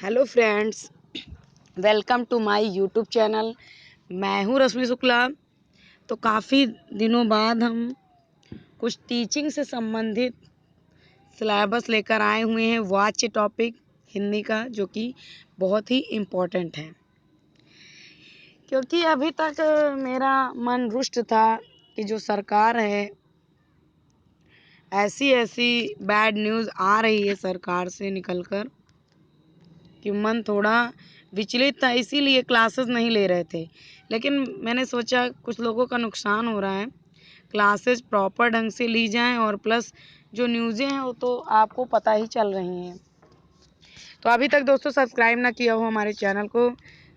Hello friends, welcome to my YouTube channel. मैं हूं रश्मि शुक्ला। तो काफ़ी दिनों बाद हम कुछ टीचिंग से संबंधित सिलेबस लेकर आए हुए हैं। वाच्य टॉपिक हिंदी का, जो कि बहुत ही इम्पोर्टेंट है, क्योंकि अभी तक मेरा मन रुष्ट था कि जो सरकार है, ऐसी ऐसी बैड न्यूज़ आ रही है सरकार से निकलकर कि मन थोड़ा विचलित था, इसीलिए क्लासेस नहीं ले रहे थे। लेकिन मैंने सोचा कुछ लोगों का नुकसान हो रहा है, क्लासेस प्रॉपर ढंग से ली जाएं, और प्लस जो न्यूज़ें हैं वो तो आपको पता ही चल रही हैं। तो अभी तक दोस्तों सब्सक्राइब ना किया हो हमारे चैनल को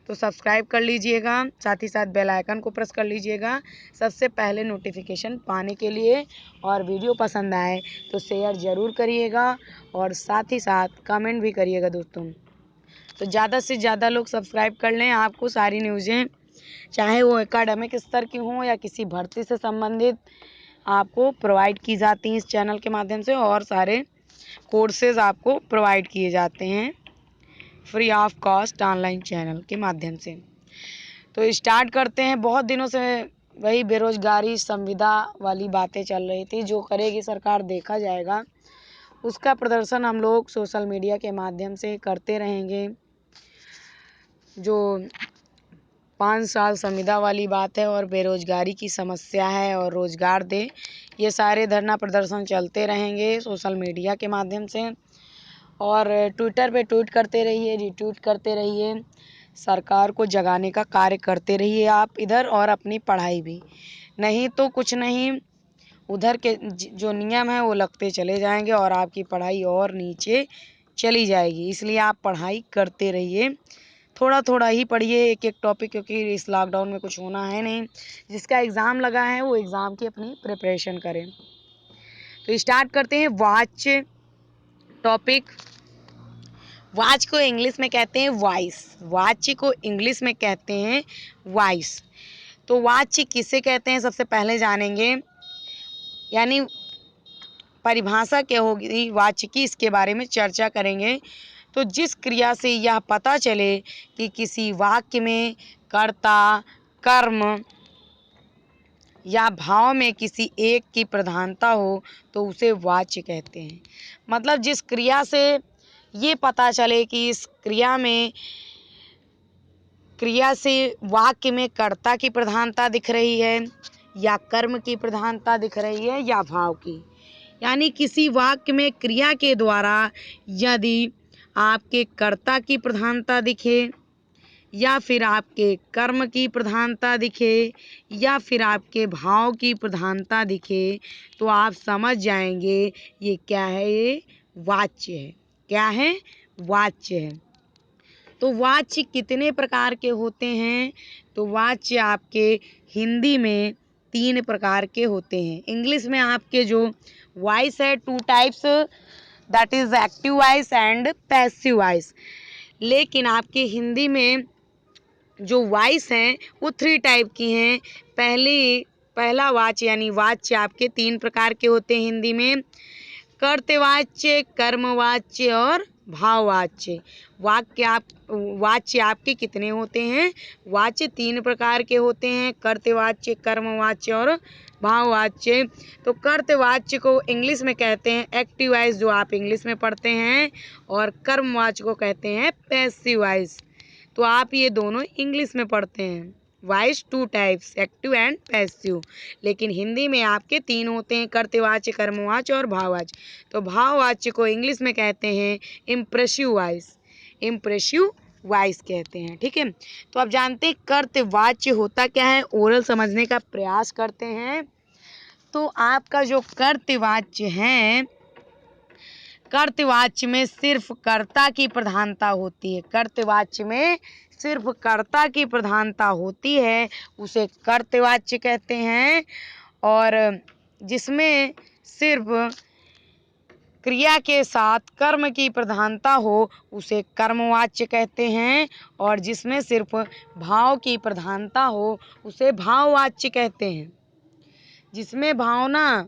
तो सब्सक्राइब कर लीजिएगा, साथ ही साथ बेल आइकन को प्रेस कर लीजिएगा सबसे पहले नोटिफिकेशन पाने के लिए। और वीडियो पसंद आए तो शेयर ज़रूर करिएगा और साथ ही साथ कमेंट भी करिएगा दोस्तों। तो ज़्यादा से ज़्यादा लोग सब्सक्राइब कर लें। आपको सारी न्यूज़ें, चाहे वो एकेडमिक स्तर की हों या किसी भर्ती से संबंधित, आपको प्रोवाइड की जाती हैं इस चैनल के माध्यम से, और सारे कोर्सेज आपको प्रोवाइड किए जाते हैं free of cost online channel के माध्यम से। तो स्टार्ट करते हैं। बहुत दिनों से वही बेरोजगारी संविदा वाली बातें चल रही थी, जो करेगी सरकार देखा जाएगा। उसका प्रदर्शन हम लोग सोशल मीडिया के माध्यम से करते रहेंगे। जो 5 साल संविदा वाली बात है और बेरोजगारी की समस्या है और रोजगार दे, ये सारे धरना प्रदर्शन चलते रहेंगे सोशल मीडिया के माध्यम से। और ट्विटर पे ट्वीट करते रहिए, रिट्वीट करते रहिए, सरकार को जगाने का कार्य करते रहिए आप इधर, और अपनी पढ़ाई भी। नहीं तो कुछ नहीं, उधर के जो नियम है वो लगते चले जाएंगे और आपकी पढ़ाई और नीचे चली जाएगी। इसलिए आप पढ़ाई करते रहिए, थोड़ा थोड़ा ही पढ़िए एक एक टॉपिक, क्योंकि इस लॉकडाउन में कुछ होना है नहीं। जिसका एग्ज़ाम लगा है वो एग्ज़ाम की अपनी प्रिपरेशन करें। तो स्टार्ट करते हैं वाच्य टॉपिक। वाच को इंग्लिश में कहते हैं वॉइस। वाच्य को इंग्लिश में कहते हैं वॉइस। तो वाच्य किसे कहते हैं सबसे पहले जानेंगे, यानी परिभाषा क्या होगी वाच्य की, इसके बारे में चर्चा करेंगे। तो जिस क्रिया से यह पता चले कि किसी वाक्य में कर्ता, कर्म या भाव में किसी एक की प्रधानता हो तो उसे वाच्य कहते हैं। मतलब जिस क्रिया से ये पता चले कि इस क्रिया से वाक्य में कर्ता की प्रधानता दिख रही है, या कर्म की प्रधानता दिख रही है, या भाव की। यानी किसी वाक्य में क्रिया के द्वारा यदि आपके कर्ता की प्रधानता दिखे, या फिर आपके कर्म की प्रधानता दिखे, या फिर आपके भाव की प्रधानता दिखे, तो आप समझ जाएंगे ये क्या है, ये वाच्य है। क्या है? वाच्य है। तो वाच्य कितने प्रकार के होते हैं? तो वाच्य आपके हिंदी में 3 प्रकार के होते हैं। इंग्लिश में आपके जो वॉइस है 2 types, that is active voice and passive voice. लेकिन आपके हिंदी में जो वॉइस हैं वो 3 टाइप की हैं। पहला वाच्य यानी वाच्य आपके 3 प्रकार के होते हैं हिंदी में, कर्तवाच्य, कर्मवाच्य और भाववाच्य। वाच्य आपके कितने होते हैं? वाच्य 3 प्रकार के होते हैं, कर्तवाच्य, कर्मवाच्य और भाववाच्य। तो कर्तवाच्य को इंग्लिश में कहते हैं एक्टिव वॉइस, जो आप इंग्लिश में पढ़ते हैं, और कर्मवाच्य को कहते हैं पैसिव वॉइस। तो आप ये दोनों इंग्लिश में पढ़ते हैं। Voice 2 types, active and passive. लेकिन हिंदी में आपके 3 होते हैं, कर्तवाच्य, कर्मवाच्य और भाववाच्य। तो भाववाच्य को इंग्लिश में कहते हैं इम्प्रेसिव वॉइस। इम्प्रेसिव वॉइस कहते हैं, ठीक है। तो आप जानते हैं कर्तवाच्य होता क्या है, ओरल समझने का प्रयास करते हैं। तो आपका जो कर्तवाच्य है, कर्तवाच्य में सिर्फ कर्ता की प्रधानता होती है। कर्तवाच्य में सिर्फ कर्ता की प्रधानता होती है, उसे कर्तवाच्य कहते हैं। और जिसमें सिर्फ क्रिया के साथ कर्म की प्रधानता हो उसे कर्मवाच्य कहते हैं। और जिसमें सिर्फ भाव की प्रधानता हो उसे भाववाच्य कहते हैं। जिसमें भावना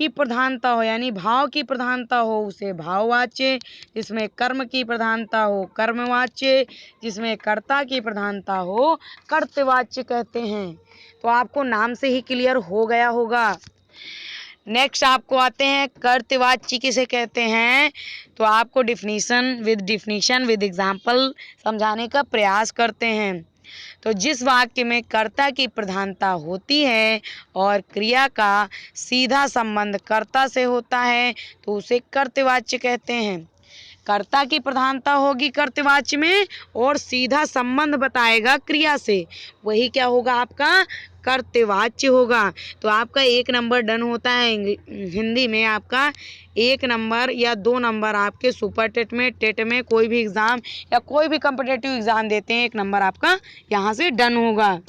की प्रधानता हो यानी भाव की प्रधानता हो उसे भाववाच्य, जिसमें कर्म की प्रधानता हो कर्मवाच्य, जिसमें कर्ता की प्रधानता हो कर्तवाच्य कहते हैं। तो आपको नाम से ही क्लियर हो गया होगा। नेक्स्ट आपको आते हैं कर्तवाच्य किसे कहते हैं। तो आपको डिफिनीशन विद एग्जाम्पल समझाने का प्रयास करते हैं। तो जिस वाक्य में कर्ता की प्रधानता होती है और क्रिया का सीधा संबंध कर्ता से होता है तो उसे कर्तवाच्य कहते हैं। कर्ता की प्रधानता होगी कर्तवाच्य में और सीधा संबंध बताएगा क्रिया से, वही क्या होगा आपका कर्तवाच्य होगा। तो आपका 1 नंबर डन होता है हिंदी में। आपका 1 नंबर या 2 नंबर आपके सुपर टेट में कोई भी एग्ज़ाम या कोई भी कॉम्पिटिटिव एग्ज़ाम देते हैं 1 नंबर आपका यहाँ से डन होगा।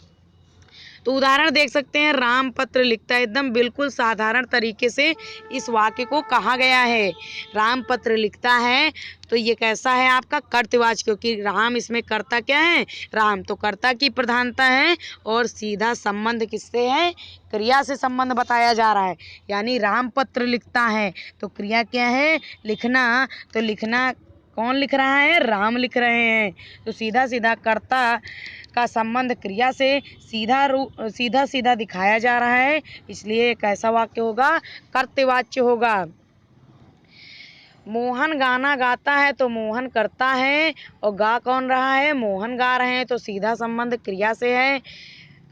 तो उदाहरण देख सकते हैं, राम पत्र लिखता है, एकदम बिल्कुल साधारण तरीके से इस वाक्य को कहा गया है। राम पत्र लिखता है तो ये कैसा है आपका कर्तवाच्य, क्योंकि राम इसमें कर्ता क्या है राम, तो कर्ता की प्रधानता है और सीधा संबंध किससे है क्रिया से संबंध बताया जा रहा है। यानी राम पत्र लिखता है तो क्रिया क्या है लिखना, तो लिखना कौन लिख रहा है राम लिख रहे हैं। तो सीधा सीधा कर्ता का संबंध क्रिया से सीधा सीधा दिखाया जा रहा है, इसलिए कैसा वाक्य होगा कर्तवाच्य होगा। मोहन गाना गाता है तो मोहन करता है और गा कौन रहा है मोहन गा रहे हैं, तो सीधा संबंध क्रिया से है।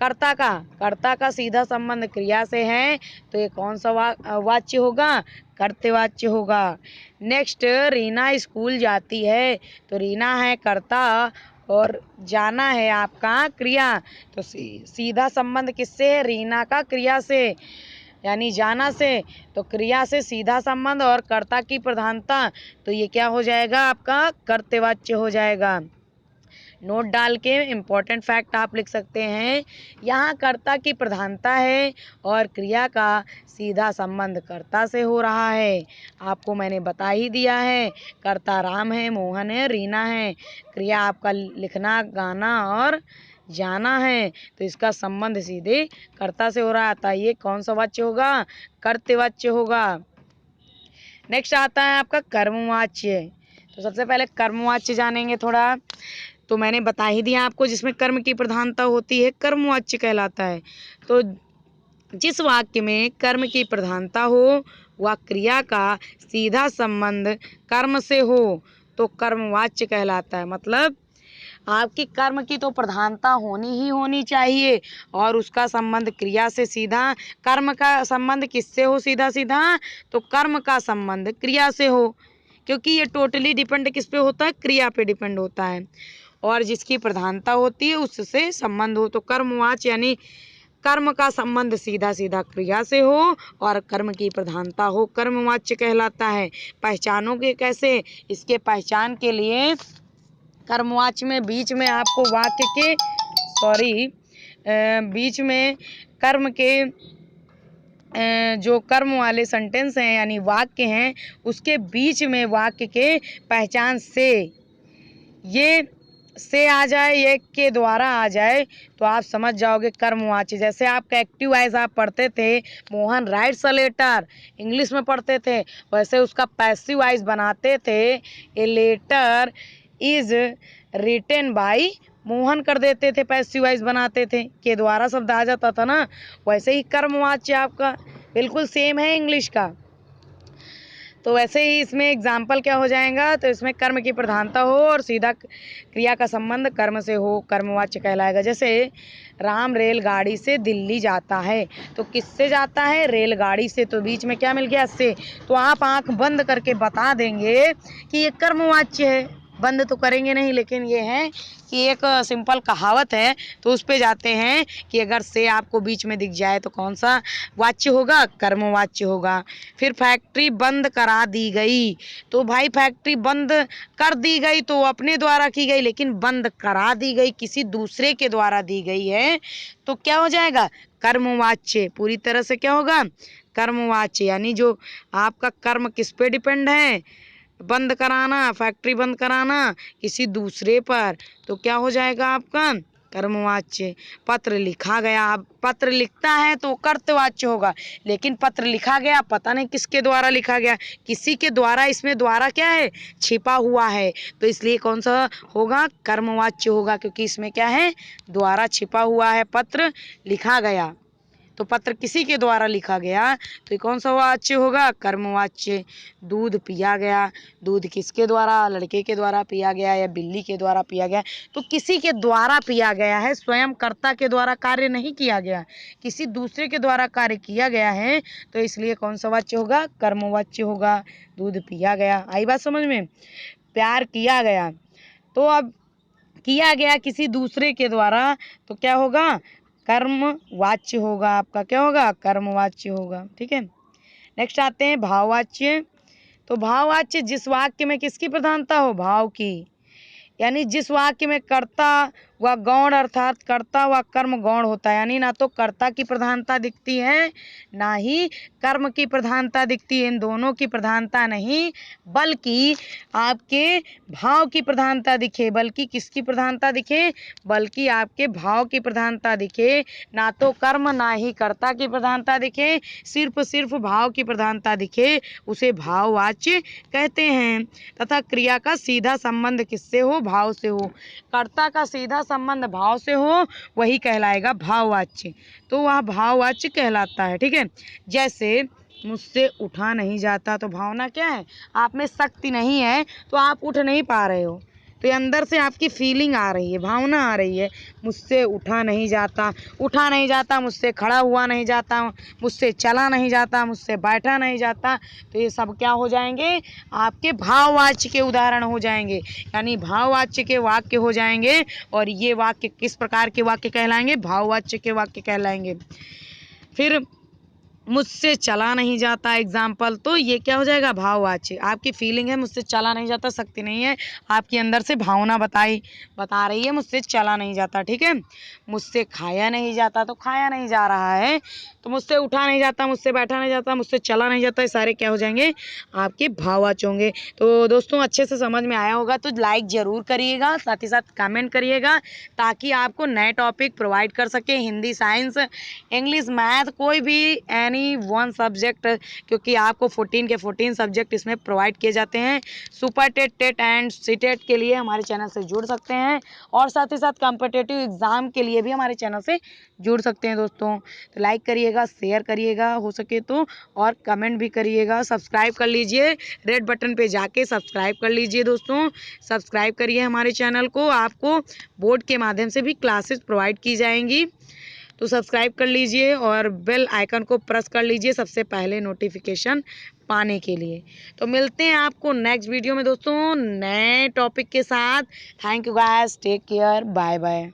कर्ता का सीधा संबंध क्रिया से है, तो ये कौन सा वाच्य होगा कर्तवाच्य होगा। नेक्स्ट, रीना स्कूल जाती है तो रीना है कर्ता और जाना है आपका क्रिया, तो सीधा संबंध किससे है रीना का क्रिया से यानी जाना से, तो क्रिया से सीधा संबंध और कर्ता की प्रधानता, तो ये क्या हो जाएगा आपका कर्तवाच्य हो जाएगा। नोट डाल के इम्पोर्टेंट फैक्ट आप लिख सकते हैं, यहाँ कर्ता की प्रधानता है और क्रिया का सीधा संबंध कर्ता से हो रहा है। आपको मैंने बता ही दिया है, कर्ता राम है, मोहन है, रीना है, क्रिया आपका लिखना गाना और जाना है, तो इसका संबंध सीधे कर्ता से हो रहा है। ये कौन सा वाच्य होगा कर्तवाच्य होगा। नेक्स्ट आता है आपका कर्मवाच्य। तो सबसे पहले कर्मवाच्य जानेंगे थोड़ा, तो मैंने बता ही दिया आपको, जिसमें कर्म की प्रधानता होती है कर्मवाच्य कहलाता है। तो जिस वाक्य में कर्म की प्रधानता हो वह क्रिया का सीधा संबंध कर्म से हो तो कर्मवाच्य कहलाता है। मतलब आपकी कर्म की तो प्रधानता होनी चाहिए और उसका संबंध क्रिया से सीधा, कर्म का संबंध किससे हो सीधा सीधा, तो कर्म का संबंध क्रिया से हो, क्योंकि ये टोटली डिपेंड किस पे होता है क्रिया पे डिपेंड होता है, और जिसकी प्रधानता होती है उससे संबंध हो। तो कर्मवाच्य यानी कर्म का संबंध सीधा सीधा क्रिया से हो और कर्म की प्रधानता हो कर्मवाच्य कहलाता है। पहचानोगे कैसे, इसके पहचान के लिए कर्मवाच्य में बीच में आपको वाक्य के बीच में कर्म के जो कर्म वाले सेंटेंस हैं यानी वाक्य हैं उसके बीच में वाक्य के पहचान से ये से आ जाए, ये के द्वारा आ जाए, तो आप समझ जाओगे कर्मवाच्य। जैसे आपका एक्टिव वाइज आप पढ़ते थे Mohan writes a letter, English में पढ़ते थे, वैसे उसका पैसिव वाइज बनाते थे a letter is written by Mohan कर देते थे, पैसिव वाइज बनाते थे, के द्वारा शब्द आ जाता था ना, वैसे ही कर्मवाच्य आपका बिल्कुल सेम है इंग्लिश का। तो वैसे ही इसमें एग्जाम्पल क्या हो जाएगा, तो इसमें कर्म की प्रधानता हो और सीधा क्रिया का संबंध कर्म से हो कर्मवाच्य कहलाएगा। जैसे राम रेलगाड़ी से दिल्ली जाता है, तो किससे जाता है रेलगाड़ी से, तो बीच में क्या मिल गया से, तो आप आंख बंद करके बता देंगे कि ये कर्मवाच्य है, बंद तो करेंगे नहीं, लेकिन ये है कि एक सिंपल कहावत है तो उस पे जाते हैं कि अगर से आपको बीच में दिख जाए तो कौन सा वाच्य होगा कर्मवाच्य होगा। फिर फैक्ट्री बंद करा दी गई, तो भाई फैक्ट्री बंद कर दी गई तो अपने द्वारा की गई, लेकिन बंद करा दी गई किसी दूसरे के द्वारा दी गई है, तो क्या हो जाएगा कर्मवाच्य। पूरी तरह से क्या होगा कर्मवाच्य, यानी जो आपका कर्म किस पे डिपेंड है, बंद कराना, फैक्ट्री बंद कराना किसी दूसरे पर, तो क्या हो जाएगा आपका कर्मवाच्य। पत्र लिखा गया, अब पत्र लिखता है तो कर्तवाच्य होगा, लेकिन पत्र लिखा गया पता नहीं किसके द्वारा लिखा गया, किसी के द्वारा, इसमें द्वारा क्या है, छिपा हुआ है, तो इसलिए कौन सा होगा, कर्मवाच्य होगा, क्योंकि इसमें क्या है, द्वारा छिपा हुआ है। पत्र लिखा गया तो पत्र किसी के द्वारा लिखा गया तो ये कौन सा वाच्य होगा, कर्मवाच्य। दूध पिया गया, दूध किसके द्वारा, लड़के के द्वारा पिया गया या बिल्ली के द्वारा पिया गया, तो किसी के द्वारा पिया गया है, स्वयं कर्ता के द्वारा कार्य नहीं किया गया, किसी दूसरे के द्वारा कार्य किया गया है, तो इसलिए कौन सा वाच्य होगा, कर्मवाच्य होगा। दूध पिया गया, आई बात समझ में। प्यार किया गया, तो अब किया गया किसी दूसरे के द्वारा तो क्या होगा, कर्मवाच्य होगा, आपका क्या होगा, कर्मवाच्य होगा। ठीक है, नेक्स्ट आते हैं भाववाच्य। तो भाववाच्य जिस वाक्य में किसकी प्रधानता हो, भाव की, यानी जिस वाक्य में कर्ता व गौण अर्थात कर्ता व कर्म गौण होता है, यानी ना तो कर्ता की प्रधानता दिखती है ना ही कर्म की प्रधानता दिखती है, इन दोनों की प्रधानता नहीं, बल्कि आपके भाव की प्रधानता दिखे, बल्कि किसकी प्रधानता दिखे, बल्कि आपके भाव की प्रधानता दिखे, ना तो कर्म ना ही कर्ता की प्रधानता दिखे, सिर्फ भाव की प्रधानता दिखे, उसे भाववाच्य कहते हैं। तथा क्रिया का सीधा संबंध किससे हो, भाव से हो, कर्ता का सीधा संबंध भाव से हो, वही कहलाएगा भाववाच्य, तो वह भाववाच्य कहलाता है। ठीक है, जैसे मुझसे उठा नहीं जाता, तो भावना क्या है, आप में शक्ति नहीं है तो आप उठ नहीं पा रहे हो, तो ये अंदर से आपकी फीलिंग आ रही है, भावना आ रही है, मुझसे उठा नहीं जाता, मुझसे खड़ा हुआ नहीं जाता, मुझसे चला नहीं जाता, मुझसे बैठा नहीं जाता, तो ये सब क्या हो जाएंगे, आपके भाववाच्य के उदाहरण हो जाएंगे, यानी भाववाच्य के वाक्य हो जाएंगे, और ये वाक्य किस प्रकार के वाक्य कहलाएंगे, भाववाच्य के वाक्य कहलाएंगे। फिर मुझसे चला नहीं जाता एग्जाम्पल, तो ये क्या हो जाएगा, भाववाच्य, आपकी फीलिंग है मुझसे चला नहीं जाता, शक्ति नहीं है, आपके अंदर से भावना बता रही है मुझसे चला नहीं जाता। ठीक है, मुझसे खाया नहीं जाता, तो खाया नहीं जा रहा है, तो मुझसे उठा नहीं जाता, मुझसे बैठा नहीं जाता, मुझसे चला नहीं जाता, ये सारे क्या हो जाएंगे, आपके भाववाच्य होंगे। तो दोस्तों अच्छे से समझ में आया होगा तो लाइक ज़रूर करिएगा, साथ ही साथ कमेंट करिएगा, ताकि आपको नए टॉपिक प्रोवाइड कर सके, हिंदी, साइंस, इंग्लिश, मैथ, कोई भी एनी वन सब्जेक्ट, क्योंकि आपको 14 के 14 सब्जेक्ट इसमें प्रोवाइड किए जाते हैं। Super TET, TET and CTET के लिए हमारे चैनल से जुड़ सकते हैं, और साथ ही साथ कॉम्पिटिटिव एग्ज़ाम के लिए भी हमारे चैनल से जुड़ सकते हैं दोस्तों। तो लाइक करिएगा, शेयर करिएगा हो सके तो, और कमेंट भी करिएगा, सब्सक्राइब कर लीजिए, रेड बटन पे जाके सब्सक्राइब कर लीजिए दोस्तों, सब्सक्राइब करिए हमारे चैनल को, आपको बोर्ड के माध्यम से भी क्लासेस प्रोवाइड की जाएंगी, तो सब्सक्राइब कर लीजिए और बेल आइकन को प्रेस कर लीजिए सबसे पहले नोटिफिकेशन पाने के लिए। तो मिलते हैं आपको नेक्स्ट वीडियो में दोस्तों नए टॉपिक के साथ। Thank you guys, take care, bye bye.